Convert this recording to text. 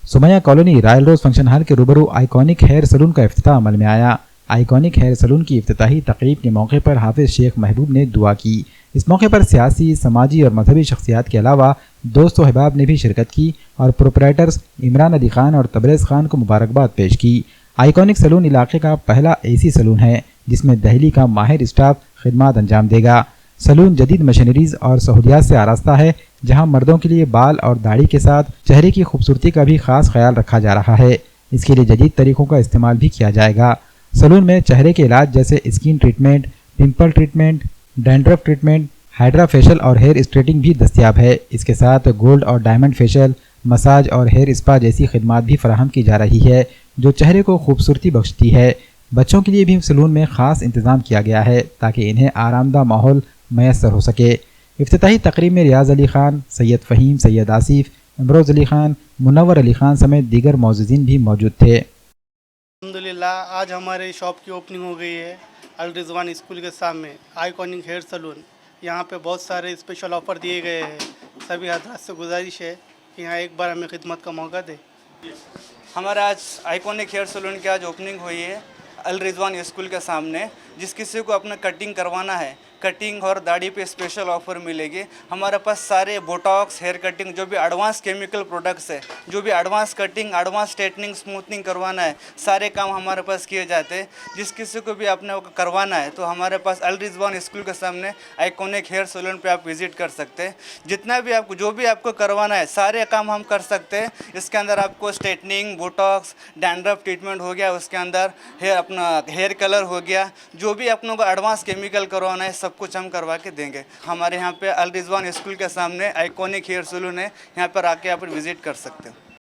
Sumaiya colony royal रोज function hall के रूबरू iconic hair salon का इफ्तिताह अमल में आया। आइकॉनिक हेयर सलून की इफ्तिताही तकरीब के मौके पर हाफिज शेख महबूब ने दुआ की। इस मौके पर सियासी, समाजी और मजहबी शख्सियात के अलावा दोस्त व अहबाब ने भी शिरकत की और प्रोपराइटर्स इमरान अली खान और तबरेज़ खान को मुबारकबाद पेश की। आइकॉनिक सलून इलाके का पहला एसी सलून है जिसमें दहली का माहिर स्टाफ खिदमात अंजाम देगा। सलून जदीद मशीनरीज और सहूलियात से आरास्ता है, जहां मर्दों के लिए बाल और दाढ़ी के साथ चेहरे की खूबसूरती का भी खास ख्याल रखा जा रहा है। इसके लिए जदीद तरीकों का इस्तेमाल भी किया जाएगा। सलून में चेहरे के इलाज जैसे skin treatment, pimple treatment, dandruff treatment, hydra facial और हेयर स्ट्रेटिंग भी दस्तियाब है। इसके साथ गोल्ड और डायमंड फेशियल, मसाज और हेयर स्पा जैसी खिदमात भी फराहम की जा रही है जो चेहरे को खूबसूरती बख्शती है। बच्चों के लिए भी सलून में ख़ास इंतज़ाम किया गया है ताकि इन्हें आरामदा माहौल मैसर हो सके। इफ्तिताही तकरीब में रियाज अली खान, सैयद फ़हीम, सैयद आसिफ, इमरोज़ अली खान, मुनव्वर अली खान समेत दीगर मौजूदीन भी मौजूद थे। अल्हम्दुलिल्लाह आज हमारे शॉप की ओपनिंग हो गई है अल रिजवान स्कूल के सामने आइकॉनिक हेयर सलून। यहाँ पे बहुत सारे स्पेशल ऑफ़र दिए गए हैं। सभी हजरात से गुजारिश है कि यहाँ एक बार हमें खिदमत का मौका दें। हमारा आज आइकॉनिक हेयर सलून की आज ओपनिंग हुई है अल रिजवान स्कूल के सामने। जिस किसी को अपना कटिंग करवाना है, कटिंग और दाढ़ी पे स्पेशल ऑफ़र मिलेगी। हमारे पास सारे बोटॉक्स, हेयर कटिंग, जो भी एडवांस केमिकल प्रोडक्ट्स है, जो भी advance cutting, advance straightening, smoothening करवाना है, सारे काम हमारे पास किए जाते हैं। जिस किसी को भी अपने को करवाना है तो हमारे पास अल रिजवान स्कूल के सामने आइकॉनिक हेयर सलून पे आप विज़िट कर सकते हैं। जितना भी आपको जो भी आपको करवाना है सारे काम हम कर सकते हैं। इसके अंदर आपको स्ट्रेटनिंग, बोटॉक्स, डैंड्रफ ट्रीटमेंट हो गया, उसके अंदर हेयर कलर हो गया, जो भी अपनों को एडवांस केमिकल करवाना है सब कुछ हम करवा के देंगे। हमारे यहाँ पे अल रिजवान स्कूल के सामने आइकॉनिक हेयर सलून है, यहाँ पर आके आप विज़िट कर सकते हो।